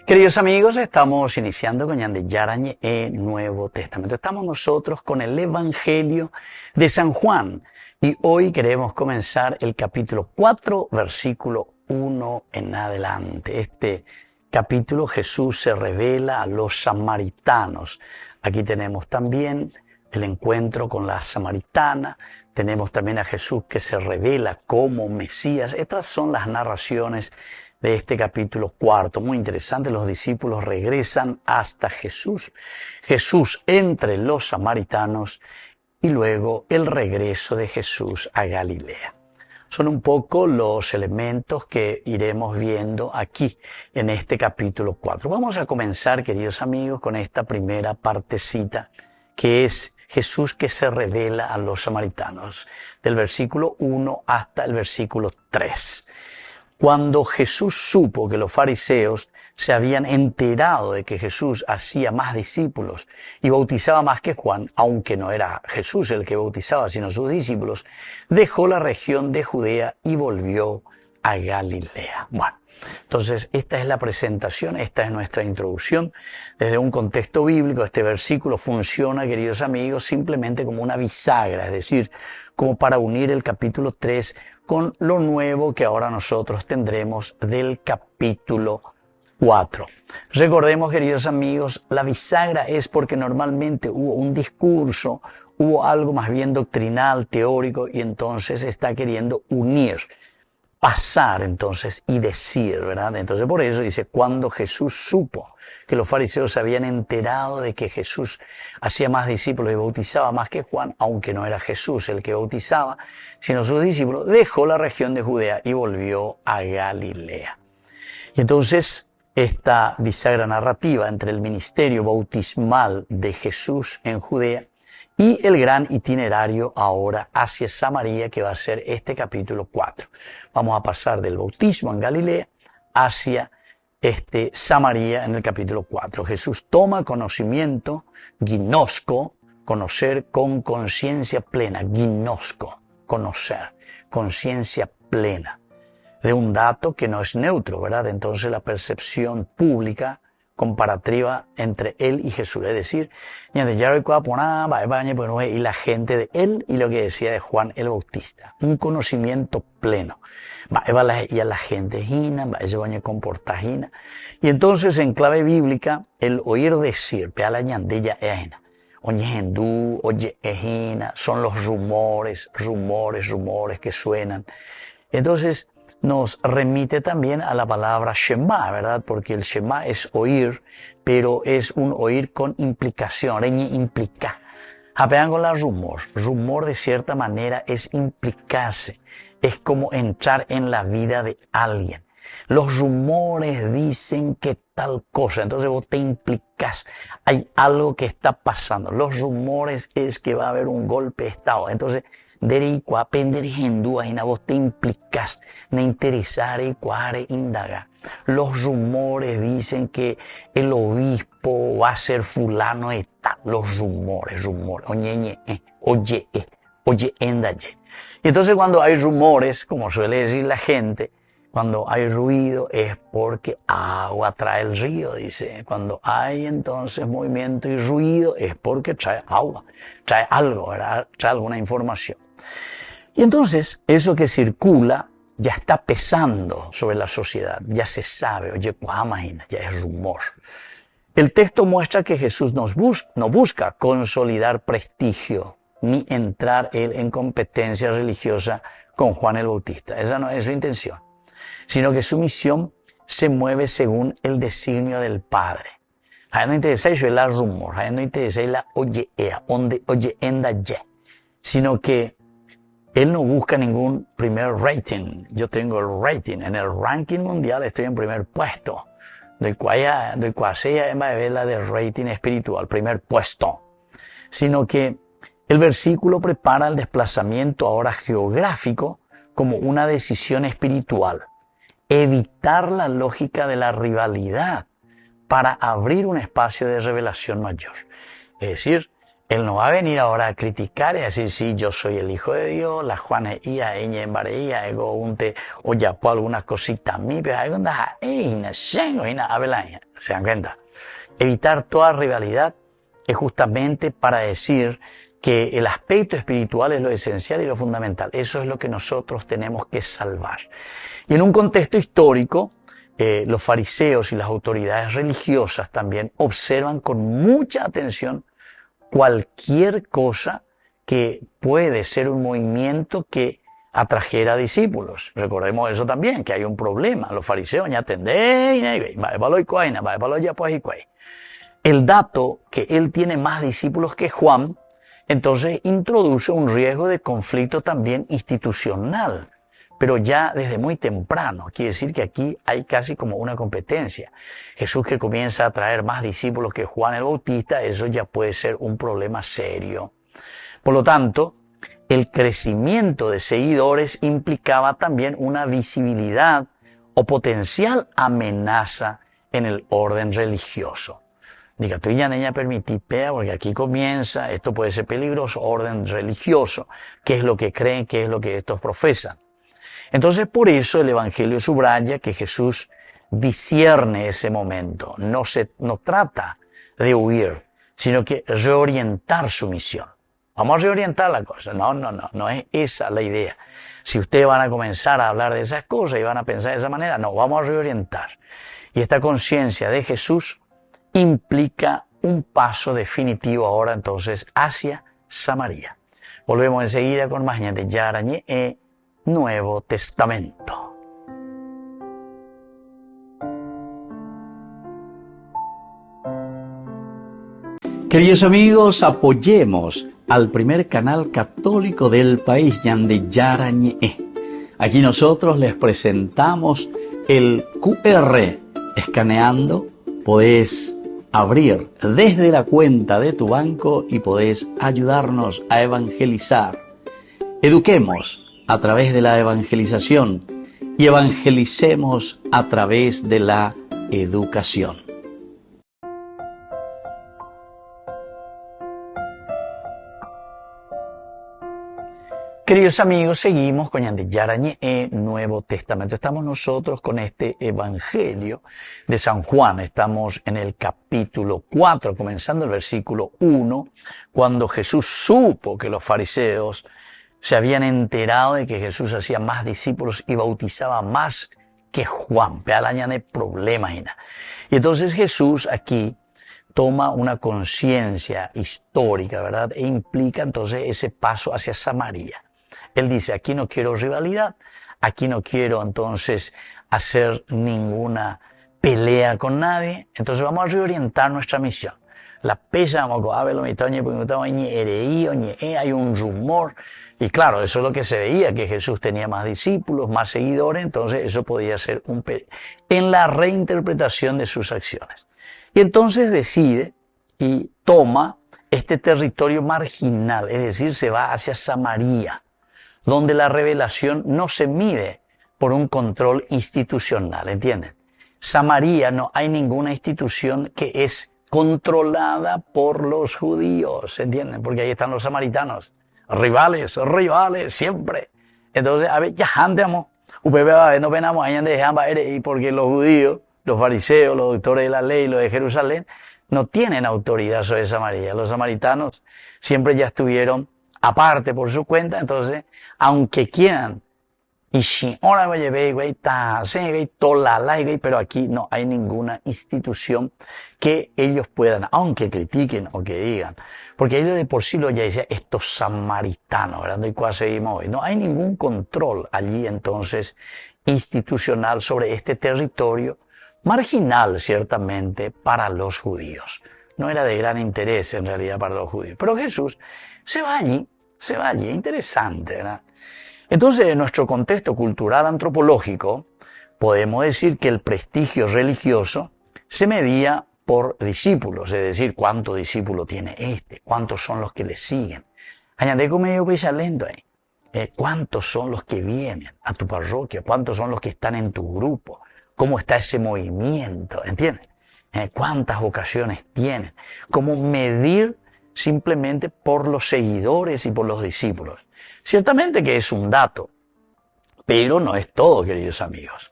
Queridos amigos, estamos iniciando con Yande Yarañe Nuevo Testamento. Estamos nosotros con el Evangelio de San Juan y hoy queremos comenzar el capítulo 4, versículo 1 en adelante. Este capítulo Jesús se revela a los samaritanos. Aquí tenemos también el encuentro con la samaritana, tenemos también a Jesús que se revela como Mesías. Estas son las narraciones de este capítulo 4, muy interesante. Los discípulos regresan hasta Jesús, Jesús entre los samaritanos y luego el regreso de Jesús a Galilea. Son un poco los elementos que iremos viendo aquí en este capítulo 4. Vamos a comenzar, queridos amigos, con esta primera partecita que es Jesús que se revela a los samaritanos, del versículo 1 hasta el versículo 3. Cuando Jesús supo que los fariseos se habían enterado de que Jesús hacía más discípulos y bautizaba más que Juan, aunque no era Jesús el que bautizaba, sino sus discípulos, dejó la región de Judea y volvió a Galilea. Bueno, entonces esta es la presentación, esta es nuestra introducción. Desde un contexto bíblico, este versículo funciona, queridos amigos, simplemente como una bisagra, es decir, como para unir el capítulo 3 con lo nuevo que ahora nosotros tendremos del capítulo 4. Recordemos, queridos amigos, la bisagra es porque normalmente hubo un discurso, hubo algo más bien doctrinal, teórico, y entonces está queriendo unir, pasar entonces y decir, ¿verdad? Entonces por eso dice, cuando Jesús supo que los fariseos se habían enterado de que Jesús hacía más discípulos y bautizaba más que Juan, aunque no era Jesús el que bautizaba, sino sus discípulos, dejó la región de Judea y volvió a Galilea. Y entonces esta bisagra narrativa entre el ministerio bautismal de Jesús en Judea y el gran itinerario ahora hacia Samaria, que va a ser este capítulo 4. Vamos a pasar del bautismo en Galilea hacia Samaria en el capítulo 4. Jesús toma conocimiento, ginosko, conocer con conciencia plena, ginosko, conocer, conciencia plena, de un dato que no es neutro, ¿verdad? Entonces la percepción pública comparativa entre él y Jesús, es decir, y la gente de él y lo que decía de Juan el Bautista, un conocimiento pleno. Y a la gente y entonces en clave bíblica el oír decir, son los rumores que suenan. Entonces nos remite también a la palabra Shema, ¿verdad? Porque el Shema es oír, pero es un oír con implicación, implica. Apean con la rumor. Rumor de cierta manera es implicarse, es como entrar en la vida de alguien. Los rumores dicen que tal cosa, entonces vos te implicás, hay algo que está pasando. Los rumores es que va a haber un golpe de estado, entonces vos te implicás, ne interesar y indagar. Los rumores dicen que el obispo va a ser fulano de tal. Los rumores, oye, endaye. Y entonces cuando hay rumores, como suele decir la gente, cuando hay ruido es porque agua trae el río, dice. Cuando hay entonces movimiento y ruido es porque trae agua, trae algo, ¿verdad? Trae alguna información. Y entonces eso que circula ya está pesando sobre la sociedad, ya se sabe, oye, imagina, ya es rumor. El texto muestra que Jesús no busca consolidar prestigio ni entrar él en competencia religiosa con Juan el Bautista. Esa no es su intención, sino que su misión se mueve según el designio del Padre. A él no interesa eso la rumor, a él no interesa la oye enda ye, sino que él no busca ningún primer rating. Yo tengo el rating, en el ranking mundial estoy en primer puesto, del cual sea la del rating espiritual, primer puesto, sino que el versículo prepara el desplazamiento ahora geográfico como una decisión espiritual. Evitar la lógica de la rivalidad para abrir un espacio de revelación mayor. Es decir, Él no va a venir ahora a criticar y a decir, sí, yo soy el Hijo de Dios, la Juana ia, eñe en bareía, ego unte, o ya por algunas cositas mí, pero hay una ¿se dan cuenta? Evitar toda rivalidad es justamente para decir que el aspecto espiritual es lo esencial y lo fundamental. Eso es lo que nosotros tenemos que salvar. Y en un contexto histórico, los fariseos y las autoridades religiosas también observan con mucha atención cualquier cosa que puede ser un movimiento que atrajera discípulos. Recordemos eso también, que hay un problema. Los fariseos ya el dato que él tiene más discípulos que Juan, entonces introduce un riesgo de conflicto también institucional, pero ya desde muy temprano. Quiere decir que aquí hay casi como una competencia. Jesús que comienza a traer más discípulos que Juan el Bautista, eso ya puede ser un problema serio. Por lo tanto, el crecimiento de seguidores implicaba también una visibilidad o potencial amenaza en el orden religioso. Diga, tú ya niña permití pea, porque aquí comienza, esto puede ser peligroso, orden religioso, qué es lo que creen, qué es lo que estos profesan. Entonces, por eso el Evangelio subraya que Jesús discierne ese momento, no trata de huir, sino que reorientar su misión. Vamos a reorientar la cosa. No es esa la idea. Si ustedes van a comenzar a hablar de esas cosas y van a pensar de esa manera, no, vamos a reorientar. Y esta conciencia de Jesús implica un paso definitivo ahora entonces hacia Samaria. Volvemos enseguida con más de Yarañe e Nuevo Testamento. Queridos amigos, apoyemos al primer canal católico del país, Yande Yarañe. Aquí nosotros les presentamos el QR. Escaneando, podés abrir desde la cuenta de tu banco y podés ayudarnos a evangelizar. Eduquemos a través de la evangelización y evangelicemos a través de la educación. Queridos amigos, seguimos con Yande Yarañe e Nuevo Testamento. Estamos nosotros con este Evangelio de San Juan. Estamos en el capítulo 4, comenzando el versículo 1, cuando Jesús supo que los fariseos se habían enterado de que Jesús hacía más discípulos y bautizaba más que Juan. Pealañane problemas. Y entonces Jesús aquí toma una conciencia histórica, ¿verdad? E implica entonces ese paso hacia Samaria. Él dice, aquí no quiero rivalidad, aquí no quiero entonces hacer ninguna pelea con nadie, entonces vamos a reorientar nuestra misión. La pesa, hay un rumor, y claro, eso es lo que se veía, que Jesús tenía más discípulos, más seguidores, entonces eso podía ser un en la reinterpretación de sus acciones. Y entonces decide y toma este territorio marginal, es decir, se va hacia Samaria, donde la revelación no se mide por un control institucional, ¿entienden? Samaria no hay ninguna institución que es controlada por los judíos, ¿entienden? Porque ahí están los samaritanos, rivales, siempre. Entonces, a ver, ya andamos, no venamos ahí porque los judíos, los fariseos, los doctores de la ley, los de Jerusalén, no tienen autoridad sobre Samaria. Los samaritanos siempre ya estuvieron aparte por su cuenta, entonces, aunque quieran, y si ahora pero aquí no hay ninguna institución que ellos puedan, aunque critiquen o que digan, porque ellos de por sí lo ya decían, estos samaritanos, ¿verdad? Y cuál seguimos hoy. No hay ningún control allí entonces institucional sobre este territorio, marginal ciertamente para los judíos. No era de gran interés en realidad para los judíos, pero Jesús se va allí, interesante, ¿verdad? Entonces, en nuestro contexto cultural antropológico, podemos decir que el prestigio religioso se medía por discípulos, es decir, cuántos discípulos tiene este, cuántos son los que le siguen. ¿Cuántos son los que vienen a tu parroquia? ¿Cuántos son los que están en tu grupo? ¿Cómo está ese movimiento? ¿Entiendes? ¿Cuántas vocaciones tienen? ¿Cómo medir simplemente por los seguidores y por los discípulos. Ciertamente que es un dato, pero no es todo, queridos amigos.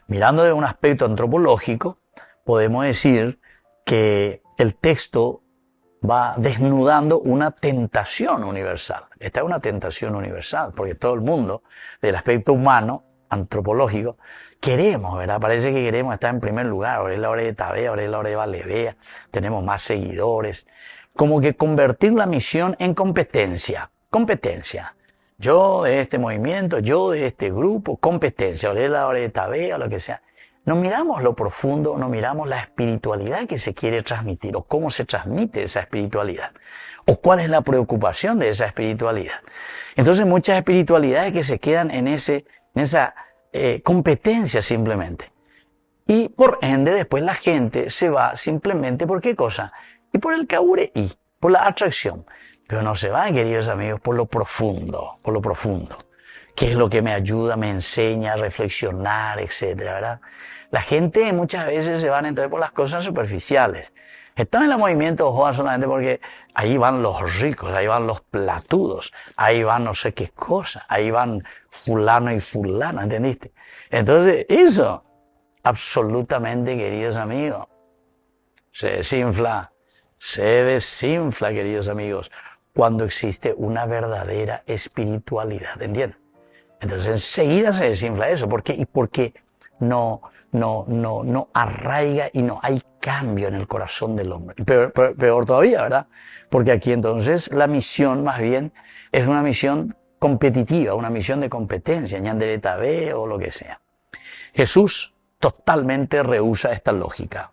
Mirando de un aspecto antropológico, podemos decir que el texto va desnudando una tentación universal. Esta es una tentación universal, porque todo el mundo, del aspecto humano, antropológico, queremos, ¿verdad? Parece que queremos estar en primer lugar. Ahora es la hora de Tabea, ahora es la hora de Valevea, tenemos más seguidores. Como que convertir la misión en competencia. Competencia. Yo de este movimiento, yo de este grupo, competencia. Ahora es la hora de Tabea, o lo que sea. No miramos lo profundo, no miramos la espiritualidad que se quiere transmitir, o cómo se transmite esa espiritualidad, o cuál es la preocupación de esa espiritualidad. Entonces muchas espiritualidades que se quedan en esa competencia simplemente. Y por ende después la gente se va simplemente por qué cosa, y por el y por la atracción. Pero no se van, queridos amigos, por lo profundo, que es lo que me ayuda, me enseña a reflexionar, etcétera, ¿verdad? La gente muchas veces se van entonces por las cosas superficiales. Están en el movimiento de Joa solamente porque ahí van los ricos, ahí van los platudos, ahí van no sé qué cosa, ahí van fulano y fulano, ¿entendiste? Entonces eso, absolutamente, queridos amigos, se desinfla, queridos amigos, cuando existe una verdadera espiritualidad, ¿entienden? Entonces enseguida se desinfla eso. ¿Por qué? Y porque no arraiga y no hay cambio en el corazón del hombre. Peor todavía, ¿verdad? Porque aquí entonces la misión más bien es una misión competitiva, una misión de competencia, ñandere tabé o lo que sea. Jesús totalmente rehúsa esta lógica.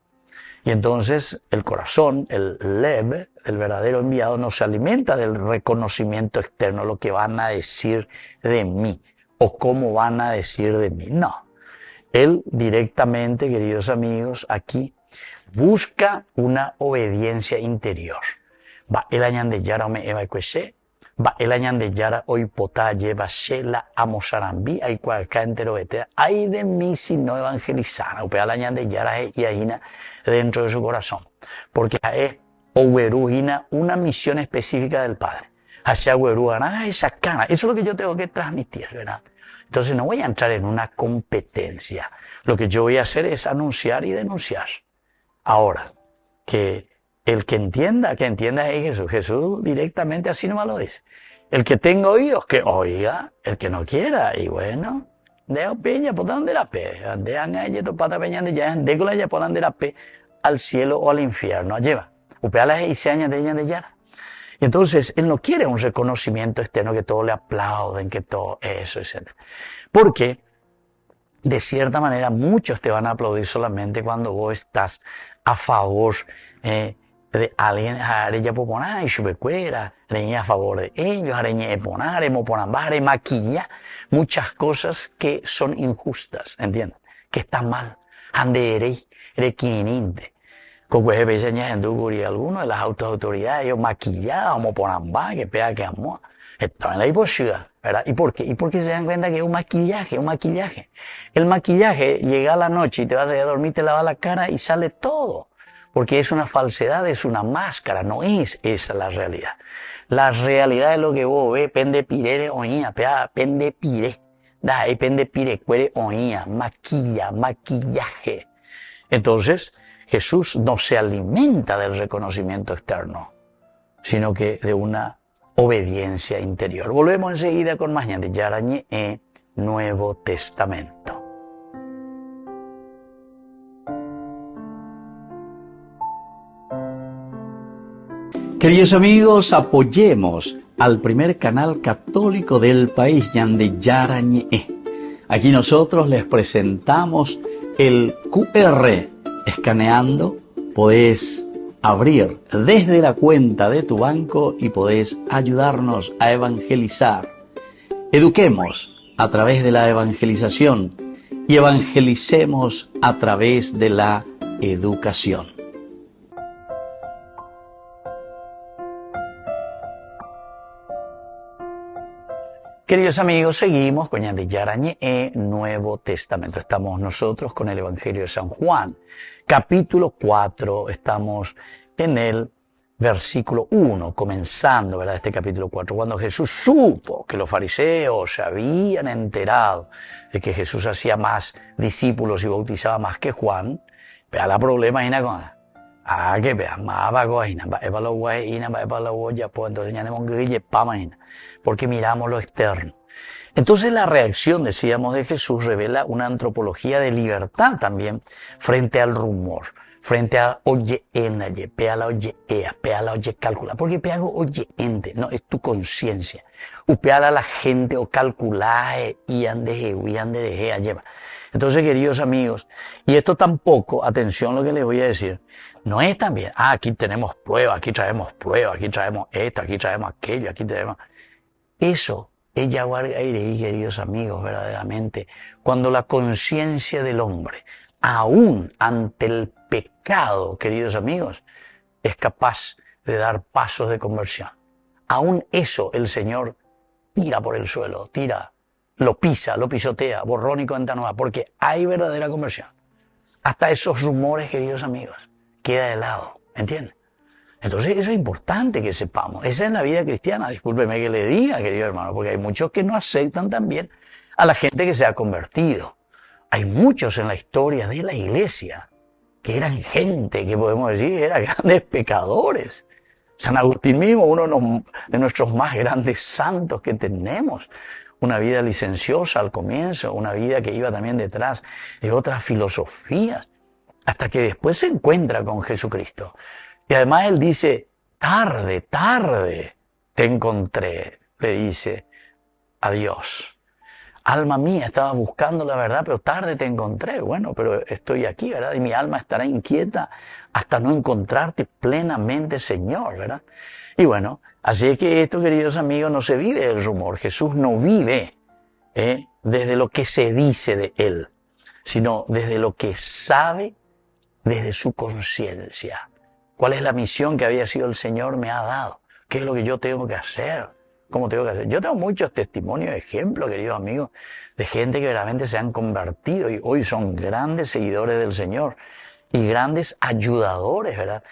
Y entonces el corazón, el lev, el verdadero enviado, no se alimenta del reconocimiento externo, lo que van a decir de mí o cómo van a decir de mí. No. Él directamente, queridos amigos, aquí busca una obediencia interior. Va el añande yara me eva cuese, va el añande yara hoy potá lleva shela amosarambi, hay cualca entero vete, ay de mí si no evangelizar, o el añande yara y ahina dentro de su corazón, porque es oberujina una misión específica del Padre. Hacia oberujana esa cana, eso es lo que yo tengo que transmitir, ¿verdad? Entonces no voy a entrar en una competencia. Lo que yo voy a hacer es anunciar y denunciar. Ahora, que el que entienda es Jesús. Jesús directamente así nomás lo dice. El que tenga oídos, que oiga. El que no quiera, y bueno, dejo peña, por donde la pe. Dejan a ella topata peña de ya, décola ya por donde la pe, al cielo o al infierno. Lleva. Upeala y se añade ella de ya. Y entonces, él no quiere un reconocimiento externo, que todos le aplauden, que todo eso, etc. Porque, de cierta manera, muchos te van a aplaudir solamente cuando vos estás a favor de alguien. Areña poponá y chubecuera, areña a favor de ellos, areña eponar, moponambare, maquilla, muchas cosas que son injustas, ¿entienden? Que están mal. Ande erequininte. Como es pequeña en y algunos de las autoridades, ellos maquillados, como por ambas, que pega que amor, estaban en la hipoxia, ¿verdad? ¿Y por qué? Y porque se dan cuenta que es un maquillaje, un maquillaje. El maquillaje llega a la noche y te vas a ir a dormir, te lavas la cara y sale todo. Porque es una falsedad, es una máscara, no es esa la realidad. La realidad es lo que vos ves, pende pirere oña, pende pire, da, pende pire, cuere oña, maquillaje. Entonces, Jesús no se alimenta del reconocimiento externo, sino que de una obediencia interior. Volvemos enseguida con más de Yarañe e Nuevo Testamento. Queridos amigos, apoyemos al primer canal católico del país, Ñande Yarañe. Aquí nosotros les presentamos el QR. Escaneando, podés abrir desde la cuenta de tu banco y podés ayudarnos a evangelizar. Eduquemos a través de la evangelización y evangelicemos a través de la educación. Queridos amigos, seguimos con Ñande Yarañe e Nuevo Testamento. Estamos nosotros con el Evangelio de San Juan, capítulo 4. Estamos en el versículo 1, comenzando, ¿verdad?, este capítulo 4, cuando Jesús supo que los fariseos se habían enterado de que Jesús hacía más discípulos y bautizaba más que Juan, vea la problema ahí con que vea más vago ahí, entonces ya no porque miramos lo externo. Entonces la reacción, decíamos, de Jesús revela una antropología de libertad también frente al rumor, frente a oye enaye, pea la oye ea, pea la oye calcula, porque pea oye ente, no, es tu conciencia. Upeala a la gente o calculae y ande lleva. Entonces, queridos amigos, y esto tampoco, atención lo que les voy a decir, no es también, aquí tenemos pruebas, aquí traemos esto, aquí traemos aquello, aquí tenemos. Eso es yaguargairei, queridos amigos, verdaderamente, cuando la conciencia del hombre, aún ante el pecado, queridos amigos, es capaz de dar pasos de conversión. Aún eso el Señor tira por el suelo, lo pisa, lo pisotea, borrón y cuenta nueva, porque hay verdadera conversión. Hasta esos rumores, queridos amigos, queda de lado, ¿entienden? Entonces eso es importante que sepamos. Esa es la vida cristiana, discúlpeme que le diga, querido hermano, porque hay muchos que no aceptan también a la gente que se ha convertido. Hay muchos en la historia de la iglesia que eran gente que podemos decir eran grandes pecadores. San Agustín mismo, uno de nuestros más grandes santos que tenemos, una vida licenciosa al comienzo, una vida que iba también detrás de otras filosofías, hasta que después se encuentra con Jesucristo. Y además él dice, tarde te encontré, le dice a Dios. Alma mía, estaba buscando la verdad, pero tarde te encontré. Bueno, pero estoy aquí, ¿verdad? Y mi alma estará inquieta hasta no encontrarte plenamente, Señor, ¿verdad? Y bueno, así es que esto, queridos amigos, no se vive del rumor. Jesús no vive desde lo que se dice de Él, sino desde lo que sabe, desde su conciencia. ¿Cuál es la misión que había sido el Señor me ha dado? ¿Qué es lo que yo tengo que hacer? ¿Cómo tengo que hacer? Yo tengo muchos testimonios, ejemplos, queridos amigos, de gente que verdaderamente se han convertido y hoy son grandes seguidores del Señor y grandes ayudadores, ¿verdad?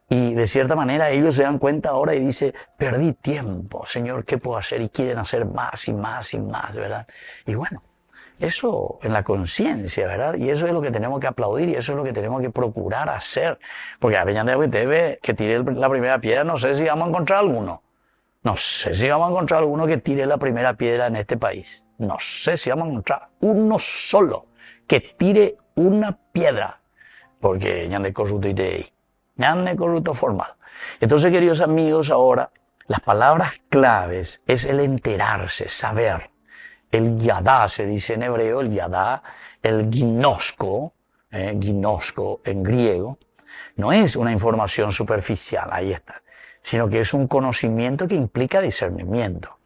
Y de cierta manera ellos se dan cuenta ahora y dicen, perdí tiempo, Señor, ¿qué puedo hacer? Y quieren hacer más y más y más, ¿verdad? Y bueno, eso en la conciencia, ¿verdad? Y eso es lo que tenemos que aplaudir y eso es lo que tenemos que procurar hacer. Porque a veces debe que tire la primera piedra, no sé si vamos a encontrar alguno. No sé si vamos a encontrar alguno que tire la primera piedra en este país. No sé si vamos a encontrar uno solo que tire una piedra. Porque ñande corrupto y te ñande corrupto formal. Entonces, queridos amigos, ahora las palabras claves es el enterarse, saber. El yadá se dice en hebreo, el yadá, el ginosko en griego, no es una información superficial, ahí está, sino que es un conocimiento que implica discernimiento.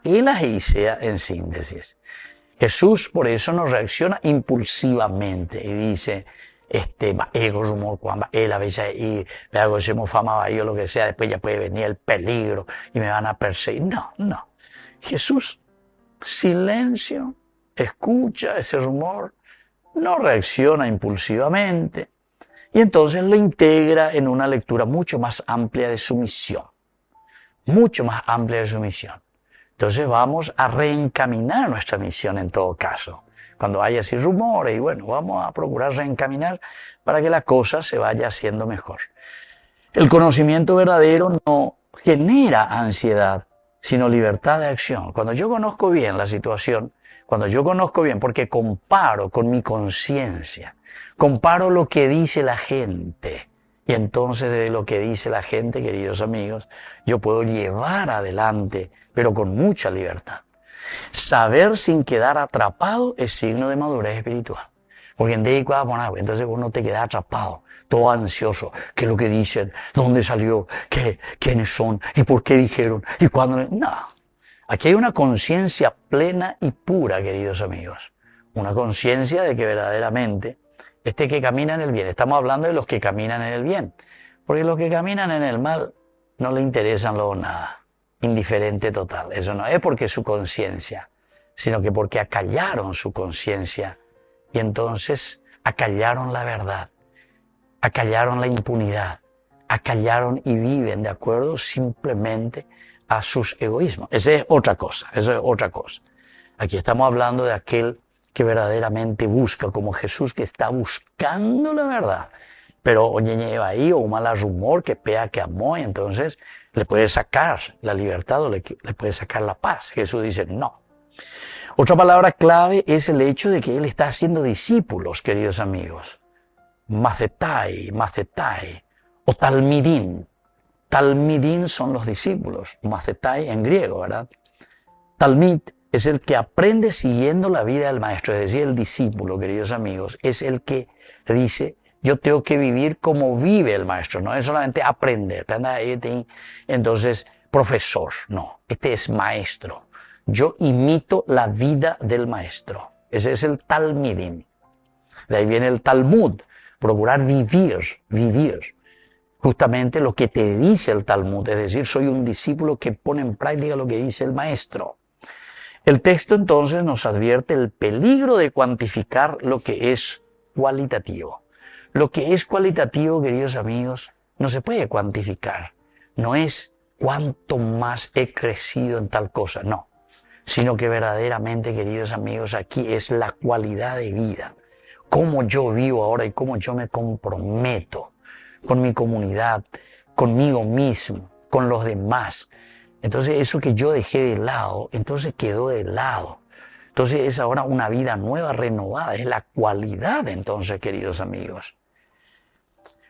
En síntesis. Jesús por eso no reacciona impulsivamente y dice, ego rumor cuando él a veces y le hago fama o lo que sea, después ya puede venir el peligro y me van a perseguir. No. Jesús, silencio, escucha ese rumor, no reacciona impulsivamente y entonces lo integra en una lectura mucho más amplia de su misión. Mucho más amplia de su misión. Entonces vamos a reencaminar nuestra misión en todo caso. Cuando haya así rumores y bueno, vamos a procurar reencaminar para que la cosa se vaya haciendo mejor. El conocimiento verdadero no genera ansiedad, sino libertad de acción. Cuando yo conozco bien la situación, cuando yo conozco bien, porque comparo con mi conciencia, comparo lo que dice la gente, y entonces de lo que dice la gente, queridos amigos, yo puedo llevar adelante, pero con mucha libertad. Saber sin quedar atrapado es signo de madurez espiritual. Porque entonces uno te queda atrapado, todo ansioso. ¿Qué es lo que dicen? ¿Dónde salió? ¿Quiénes son? ¿Y por qué dijeron? ¿Y cuándo? No. Aquí hay una conciencia plena y pura, queridos amigos. Una conciencia de que verdaderamente que camina en el bien. Estamos hablando de los que caminan en el bien. Porque los que caminan en el mal no le interesan luego nada. Indiferente total. Eso no es porque su conciencia, sino que porque acallaron su conciencia y entonces acallaron la verdad. acallaron la impunidad, acallaron y viven de acuerdo simplemente a sus egoísmos. Esa es otra cosa, eso es otra cosa. Aquí estamos hablando de aquel que verdaderamente busca, como Jesús que está buscando la verdad. Pero oye, lleva ahí o un mal rumor que pea que amó, y entonces le puede sacar la libertad o le puede sacar la paz. Jesús dice no. Otra palabra clave es el hecho de que él está haciendo discípulos, queridos amigos. Macetai o talmidín. Talmidín son los discípulos, macetai en griego, ¿verdad? Talmid es el que aprende siguiendo la vida del maestro, es decir, el discípulo, queridos amigos, es el que dice, yo tengo que vivir como vive el maestro, no es solamente aprender, entonces, profesor, no, este es maestro. Yo imito la vida del maestro, ese es el talmidín. De ahí viene el Talmud, procurar vivir. Justamente lo que te dice el Talmud, es decir, soy un discípulo que pone en práctica lo que dice el maestro. El texto entonces nos advierte el peligro de cuantificar lo que es cualitativo. Lo que es cualitativo, queridos amigos, no se puede cuantificar. No es cuánto más he crecido en tal cosa, no. Sino que verdaderamente, queridos amigos, aquí es la cualidad de vida. Cómo yo vivo ahora y cómo yo me comprometo con mi comunidad, conmigo mismo, con los demás. Entonces eso que yo dejé de lado, entonces quedó de lado. Entonces es ahora una vida nueva, renovada, es la cualidad entonces, queridos amigos.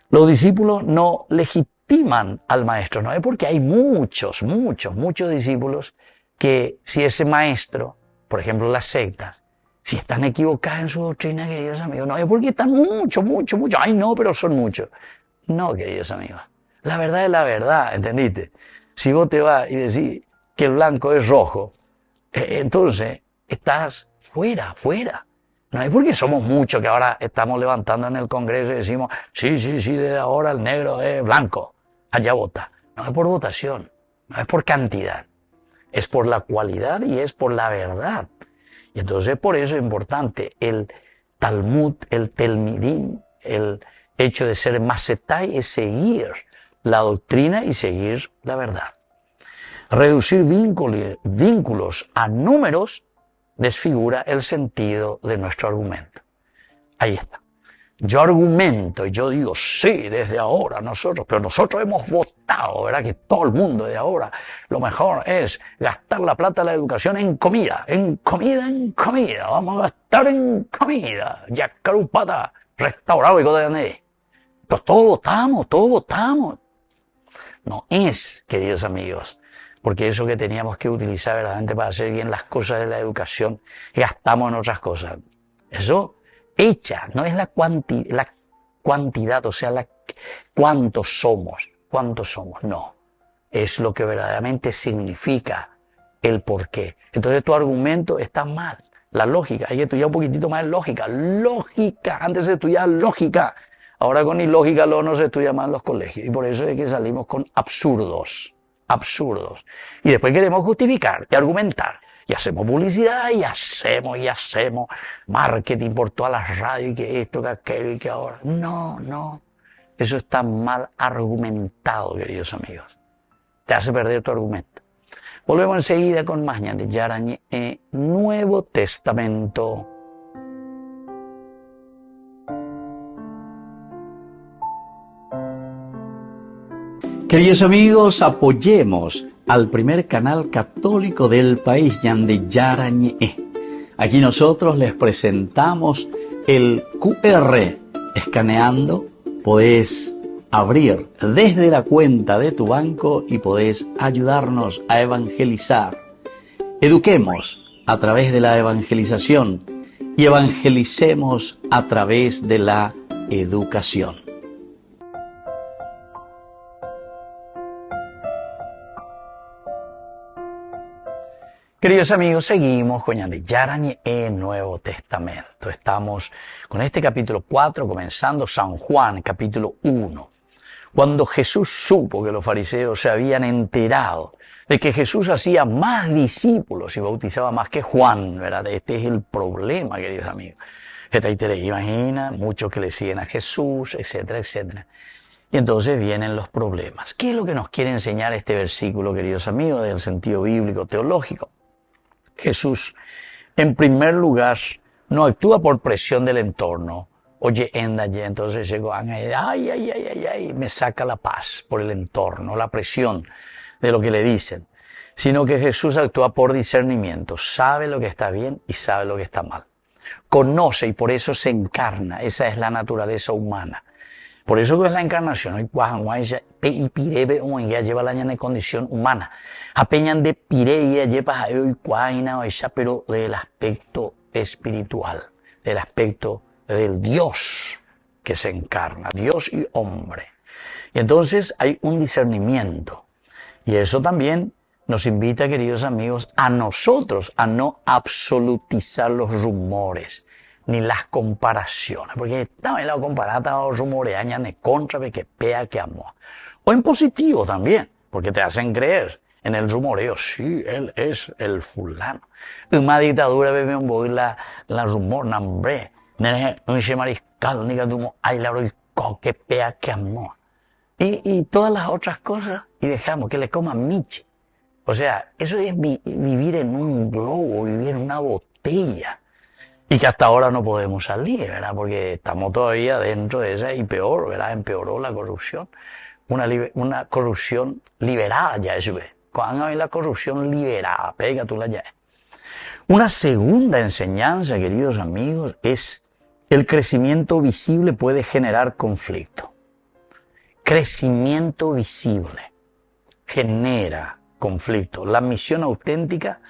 Los discípulos no legitiman al maestro, no es porque hay muchos discípulos que si ese maestro, por ejemplo las sectas, si están equivocadas en su doctrina, queridos amigos, no es porque están muchos, ay no, pero son muchos. No, queridos amigos, la verdad es la verdad, ¿entendiste? Si vos te vas y decís que el blanco es rojo, entonces estás fuera. No es porque somos muchos que ahora estamos levantando en el Congreso y decimos, sí, desde ahora el negro es blanco, allá vota. No es por votación, no es por cantidad, es por la cualidad y es por la verdad. Y entonces por eso es importante el Talmud, el Telmidín, el hecho de ser macetai es seguir la doctrina y seguir la verdad. Reducir vínculos a números desfigura el sentido de nuestro argumento. Ahí está. Yo argumento y yo digo, sí, desde ahora nosotros, pero nosotros hemos votado, ¿verdad? Que todo el mundo de ahora, lo mejor es gastar la plata de la educación en comida. Vamos a gastar en comida. Yacarupata, restaurado y cosas de. Pero todos votamos. No es, queridos amigos, porque eso que teníamos que utilizar verdaderamente para hacer bien las cosas de la educación, gastamos en otras cosas. Eso hecha, no es la cuantidad, o sea, cuántos somos, no. Es lo que verdaderamente significa el porqué. Entonces tu argumento está mal. La lógica, hay que estudiar un poquitito más de lógica. Antes se estudiaba lógica. Ahora con ilógica luego no se estudia más en los colegios. Y por eso es que salimos con absurdos. Y después queremos justificar y argumentar. Y hacemos publicidad y hacemos marketing por todas las radios y que esto, que aquello y que ahora. No. Eso está mal argumentado, queridos amigos. Te hace perder tu argumento. Volvemos enseguida con más de Yarañe en Nuevo Testamento. Queridos amigos, apoyemos al primer canal católico del país, Yande Yarañe. Aquí nosotros les presentamos el QR. Escaneando, podés abrir desde la cuenta de tu banco y podés ayudarnos a evangelizar. Eduquemos a través de la evangelización y evangelicemos a través de la educación. Queridos amigos, seguimos con Yande Yarañe en Nuevo Testamento. Estamos con este capítulo 4, comenzando San Juan, capítulo 1. Cuando Jesús supo que los fariseos se habían enterado de que Jesús hacía más discípulos y bautizaba más que Juan, ¿verdad? Este es el problema, queridos amigos. Imagina, muchos que le siguen a Jesús, etcétera, etcétera. Y entonces vienen los problemas. ¿Qué es lo que nos quiere enseñar este versículo, queridos amigos, del sentido bíblico, teológico? Jesús, en primer lugar, no actúa por presión del entorno. Oye, entonces llegó, ay, me saca la paz por el entorno, la presión de lo que le dicen. Sino que Jesús actúa por discernimiento, sabe lo que está bien y sabe lo que está mal. Conoce y por eso se encarna, esa es la naturaleza humana. Por eso que es la encarnación, y pirebe ya lleva la en condición humana. Apeñan de pire lleva pero del aspecto espiritual, del aspecto del Dios que se encarna, Dios y hombre. Y entonces hay un discernimiento. Y eso también nos invita, queridos amigos, a nosotros a no absolutizar los rumores ni las comparaciones, porque también la comparata o rumoreaña ne contra que pea que amó. O en positivo también, porque te hacen creer en el rumoreo, sí, él es el fulano. Una dictadura bebe un boy la rumor, nambre, un mariscal, ni que tuvo, ay, la que pea que amó. Y todas las otras cosas, y dejamos que le coma michi. O sea, eso es vivir en un globo, vivir en una botella. Y que hasta ahora no podemos salir, ¿verdad? Porque estamos todavía dentro de esa y peor, ¿verdad? Empeoró la corrupción. Una corrupción liberada ya es, cuando hay la corrupción liberada, pega tú la ya. Una segunda enseñanza, queridos amigos, es el crecimiento visible puede generar conflicto. Crecimiento visible genera conflicto. La misión auténtica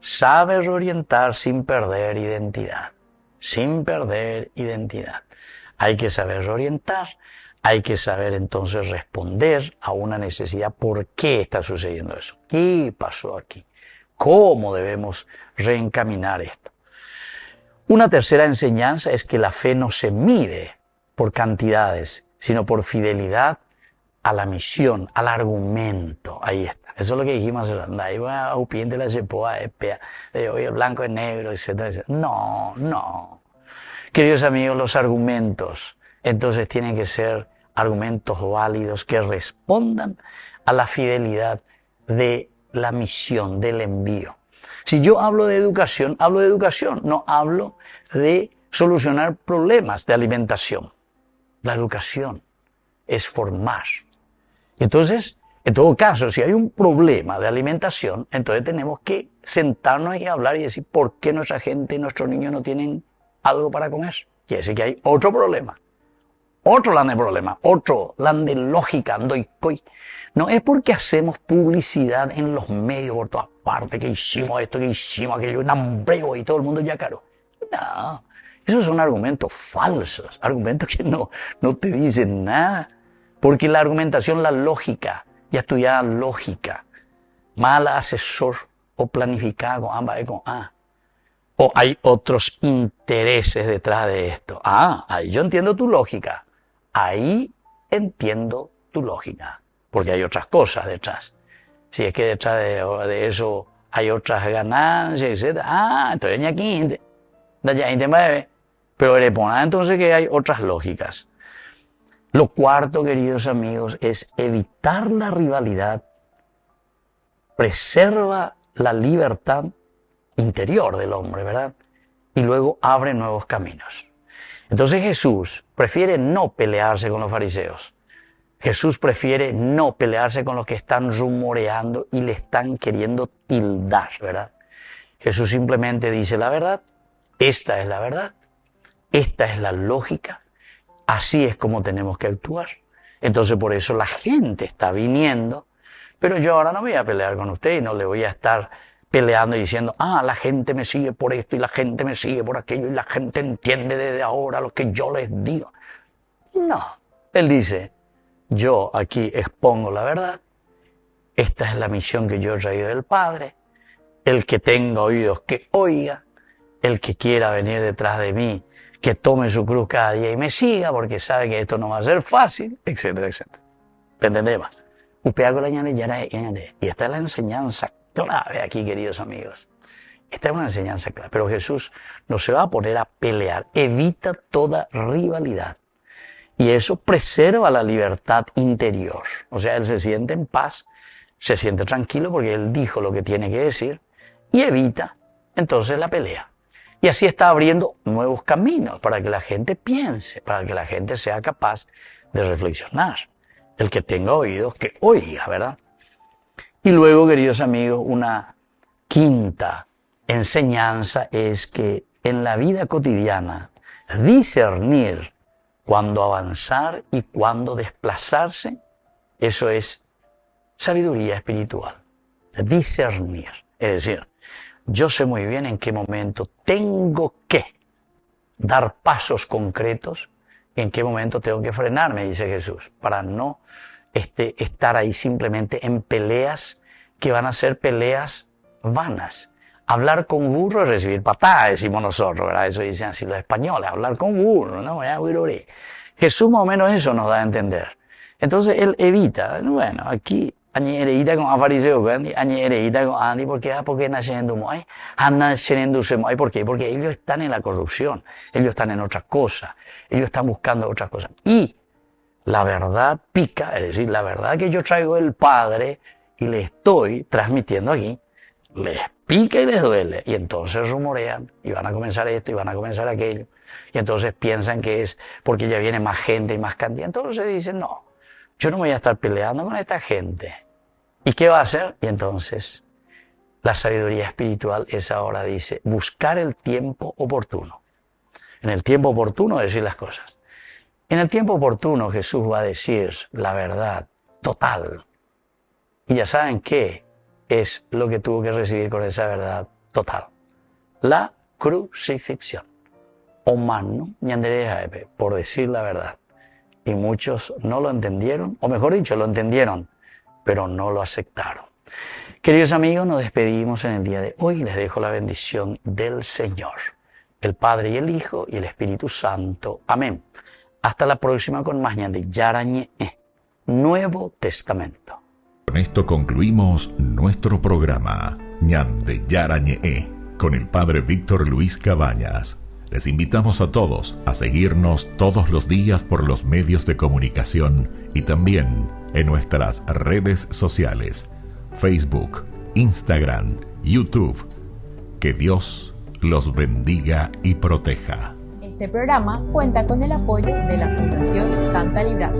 sabe reorientar sin perder identidad. Sin perder identidad. Hay que saber reorientar, hay que saber entonces responder a una necesidad. ¿Por qué está sucediendo eso? ¿Qué pasó aquí? ¿Cómo debemos reencaminar esto? Una tercera enseñanza es que la fe no se mide por cantidades, sino por fidelidad a la misión, al argumento. Ahí está. Eso es lo que dijimos. Ahí va a upiente la cepoa, oye, blanco y negro, etcétera, etcétera. No. Queridos amigos, los argumentos, entonces tienen que ser argumentos válidos que respondan a la fidelidad de la misión, del envío. Si yo hablo de educación, no hablo de solucionar problemas de alimentación. La educación es formar. Entonces, en todo caso, si hay un problema de alimentación, entonces tenemos que sentarnos y hablar y decir por qué nuestra gente y nuestros niños no tienen algo para comer. Quiere decir que hay otro problema. Otro land de lógica, no es porque hacemos publicidad en los medios por todas partes, que hicimos esto, que hicimos aquello, un hambreo y todo el mundo ya caro. No, esos son argumentos falsos, argumentos que no te dicen nada. Porque la argumentación, la lógica, ya estudiada lógica, mal asesor o planificada con ambas con A. O hay otros intereses detrás de esto. Ahí yo entiendo tu lógica. Ahí entiendo tu lógica. Porque hay otras cosas detrás. Si es que detrás de eso hay otras ganancias, etc. Entonces ya 15, ya 29. Pero repona entonces que hay otras lógicas. Lo cuarto, queridos amigos, es evitar la rivalidad, preserva la libertad interior del hombre, ¿verdad? Y luego abre nuevos caminos. Entonces Jesús prefiere no pelearse con los fariseos. Jesús prefiere no pelearse con los que están rumoreando y le están queriendo tildar, ¿verdad? Jesús simplemente dice la verdad, esta es la verdad, esta es la lógica. Así es como tenemos que actuar. Entonces por eso la gente está viniendo, pero yo ahora no voy a pelear con usted y no le voy a estar peleando y diciendo, la gente me sigue por esto y la gente me sigue por aquello y la gente entiende desde ahora lo que yo les digo. No, él dice, yo aquí expongo la verdad, esta es la misión que yo he traído del Padre, el que tenga oídos que oiga, el que quiera venir detrás de mí, que tome su cruz cada día y me siga, porque sabe que esto no va a ser fácil, etcétera, etcétera. ¿Entendemos? Y esta es la enseñanza clave aquí, queridos amigos. Esta es una enseñanza clara. Pero Jesús no se va a poner a pelear. Evita toda rivalidad. Y eso preserva la libertad interior. O sea, él se siente en paz, se siente tranquilo porque él dijo lo que tiene que decir y evita entonces la pelea. Y así está abriendo nuevos caminos para que la gente piense, para que la gente sea capaz de reflexionar. El que tenga oídos, que oiga, ¿verdad? Y luego, queridos amigos, una quinta enseñanza es que en la vida cotidiana discernir cuándo avanzar y cuándo desplazarse, eso es sabiduría espiritual. Discernir. Es decir, yo sé muy bien en qué momento tengo que dar pasos concretos y en qué momento tengo que frenarme, dice Jesús, para no estar ahí simplemente en peleas que van a ser peleas vanas. Hablar con burro es recibir patadas, decimos nosotros, ¿verdad? Eso dicen así los españoles, hablar con burro, ¿no? Jesús más o menos eso nos da a entender. Entonces él evita, bueno, aquí añereita con fariseo, añereita con Andy, ¿por qué? Porque ¿por qué? Porque ellos están en la corrupción, ellos están en otras cosas, ellos están buscando otras cosas. Y la verdad pica, es decir, la verdad que yo traigo del Padre y le estoy transmitiendo aquí, les pica y les duele, y entonces rumorean, y van a comenzar esto, y van a comenzar aquello, y entonces piensan que es porque ya viene más gente y más cantidad, entonces dicen, no, yo no voy a estar peleando con esta gente. ¿Y qué va a hacer? Y entonces la sabiduría espiritual es ahora, dice, buscar el tiempo oportuno. En el tiempo oportuno decir las cosas. En el tiempo oportuno Jesús va a decir la verdad total. Y ya saben qué es lo que tuvo que recibir con esa verdad total. La crucifixión. O mano, por decir la verdad. Y muchos no lo entendieron, o mejor dicho, lo entendieron, pero no lo aceptaron. Queridos amigos, nos despedimos en el día de hoy. Les dejo la bendición del Señor, el Padre y el Hijo y el Espíritu Santo. Amén. Hasta la próxima con más de Yarañe, Nuevo Testamento. Con esto concluimos nuestro programa Ñande Yarañe con el Padre Víctor Luis Cabañas. Les invitamos a todos a seguirnos todos los días por los medios de comunicación y también en nuestras redes sociales, Facebook, Instagram, YouTube. Que Dios los bendiga y proteja. Este programa cuenta con el apoyo de la Fundación Santa Librada.